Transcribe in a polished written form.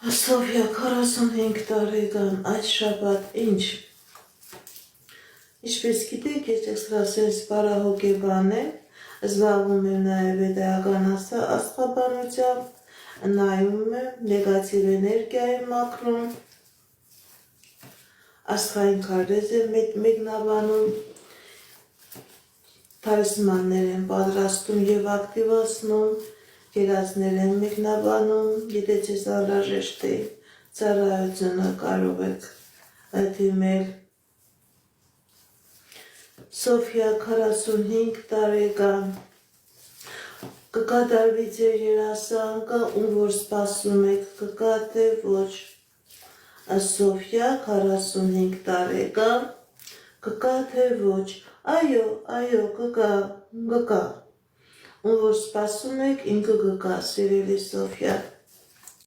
Սոֆիա 45 տարեկան այդ շաբաթ ինչ ինչպես գիտեք ես էքստրասենս պարահոգեբան եմ զբաղվում եմ նաև պետական աստղաբանությամբ նայում եմ նեգատիվ էներգիայի մակրոն աստղային քարտեզ եմ մեկնաբանում թալիսմաններ եմ պատրաստում և ակտիվացնում գերազներ եմ մեկնաբանում, եթե ձեզ անհրաժեշտ է ծառայությունը կարող եք դիմել Սոֆիա 45 տարեկան կկատարվի ձեր երազանքը, ում որ սպասում եք, կգա թե ոչ Սոֆիա 45 տարեկան կգա թե ոչ, այո, կգա ում որ սպասում եք, ինքը կգա, սիրելի Սոֆիա